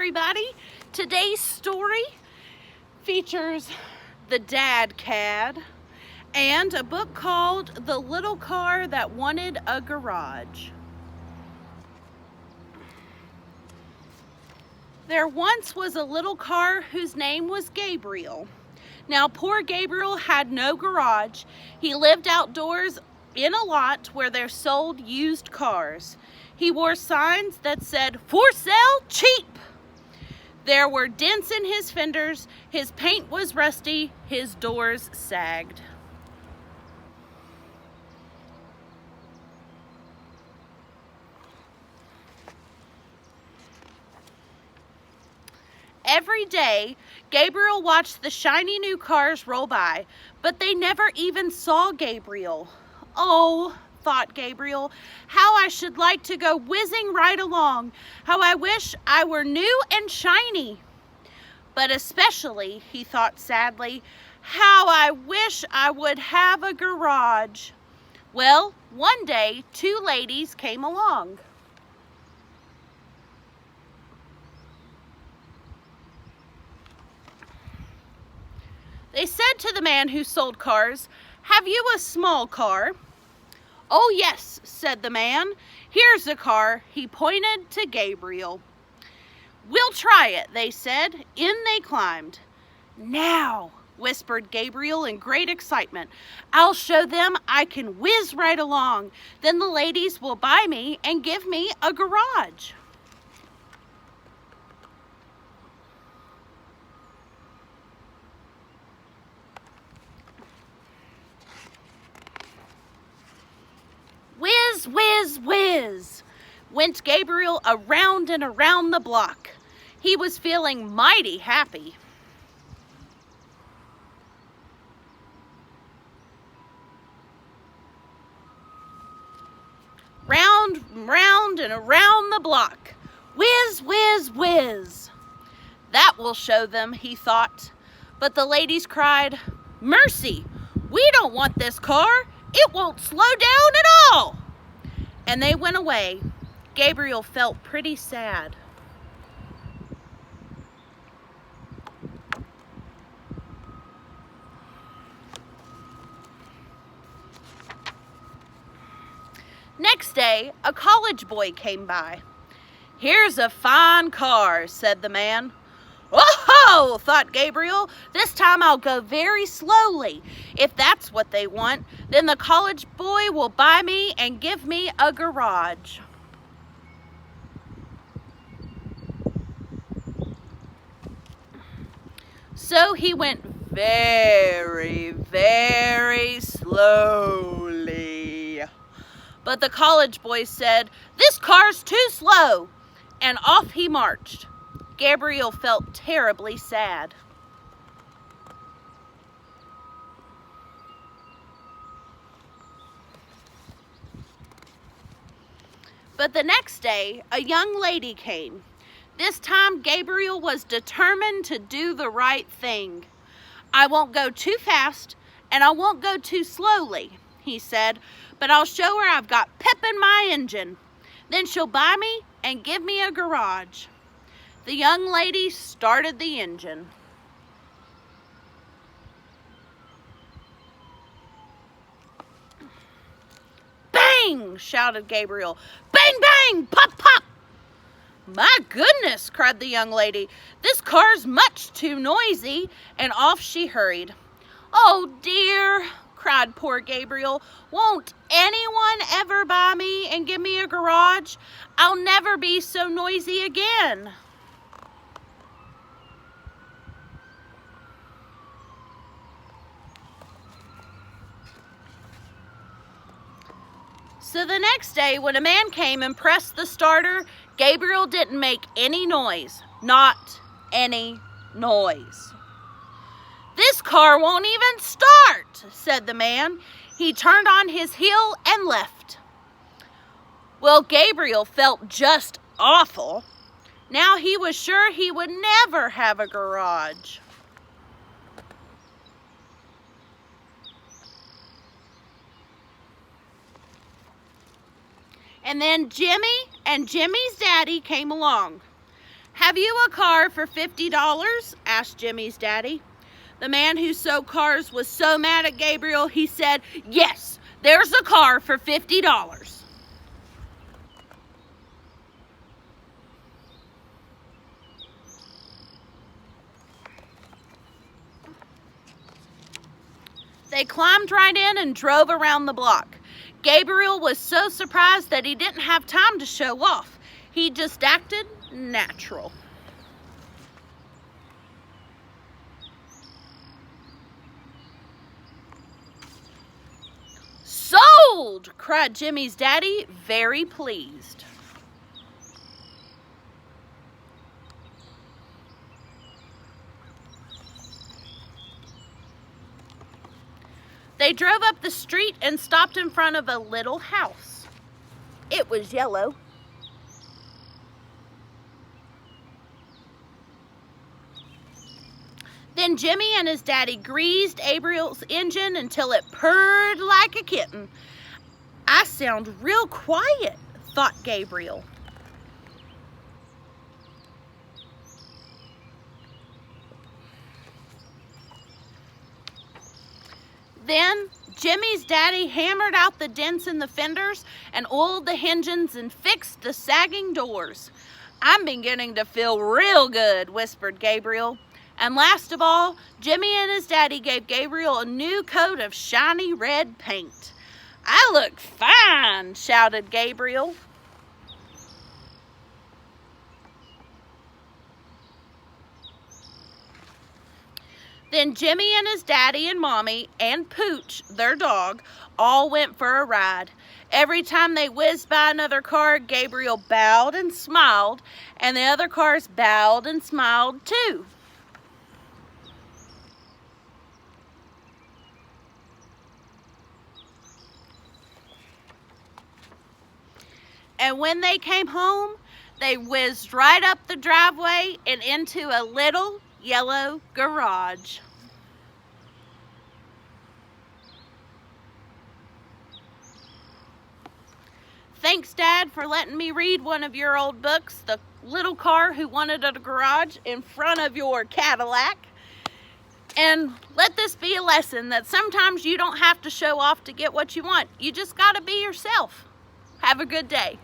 everybody. Today's story features the Dad Cad and a book called The Little Car That Wanted a Garage. There once was a little car whose name was Gabriel. Now, poor Gabriel had no garage. He lived outdoors in a lot where they sold used cars. He wore signs that said, "For sale, cheap." There were dents in his fenders, his paint was rusty, his doors sagged. Every day, Gabriel watched the shiny new cars roll by, but they never even saw Gabriel. Oh, thought Gabriel, how I should like to go whizzing right along. How I wish I were new and shiny. But especially, he thought sadly, how I wish I would have a garage. Well, one day, two ladies came along. They said to the man who sold cars, "Have you a small car?" "Oh yes," said the man. "Here's a car." He pointed to Gabriel. "We'll try it," they said. In they climbed. "Now," whispered Gabriel in great excitement, "I'll show them I can whiz right along. Then the ladies will buy me and give me a garage." Whiz, whiz, whiz, went Gabriel around and around the block. He was feeling mighty happy. Round, round, and around the block. Whiz, whiz, whiz. That will show them, he thought. But the ladies cried, "Mercy, we don't want this car. It won't slow down at all." And they went away. Gabriel felt pretty sad. Next day, a college boy came by. "Here's a fine car," said the man. "Oh-ho!" thought Gabriel. "This time I'll go very slowly. If that's what they want, then the college boy will buy me and give me a garage." So he went very, very slowly. But the college boy said, "This car's too slow," and off he marched. Gabriel felt terribly sad. But the next day, a young lady came. This time, Gabriel was determined to do the right thing. "I won't go too fast, and I won't go too slowly," he said, "but I'll show her I've got pep in my engine. Then she'll buy me and give me a garage." The young lady started the engine. "Bang!" shouted Gabriel. "Bang, bang! Pop, pop!" "My goodness!" cried the young lady. "This car's much too noisy," and off she hurried. "Oh dear!" cried poor Gabriel. "Won't anyone ever buy me and give me a garage? I'll never be so noisy again." So the next day, when a man came and pressed the starter, Gabriel didn't make any noise. Not any noise. "This car won't even start," said the man. He turned on his heel and left. Well, Gabriel felt just awful. Now he was sure he would never have a garage. And then Jimmy and Jimmy's daddy came along. "Have you a car for $50? asked Jimmy's daddy. The man who sold cars was so mad at Gabriel, he said, "Yes, there's a car for $50. They climbed right in and drove around the block. Gabriel was so surprised that he didn't have time to show off. He just acted natural. "Sold!" cried Jimmy's daddy, very pleased. They drove up the street and stopped in front of a little house. It was yellow. Then Jimmy and his daddy greased Gabriel's engine until it purred like a kitten. "I sound real quiet," thought Gabriel. Then Jimmy's daddy hammered out the dents in the fenders and oiled the hinges and fixed the sagging doors. "I'm beginning to feel real good," whispered Gabriel. And last of all, Jimmy and his daddy gave Gabriel a new coat of shiny red paint. "I look fine," shouted Gabriel. Then Jimmy and his daddy and mommy and Pooch, their dog, all went for a ride. Every time they whizzed by another car, Gabriel bowed and smiled, and the other cars bowed and smiled too. And when they came home, they whizzed right up the driveway and into a little yellow garage. Thanks, Dad, for letting me read one of your old books, The Little Car Who Wanted a Garage, in front of your Cadillac. And let this be a lesson that sometimes you don't have to show off to get what you want. You just got to be yourself. Have a good day.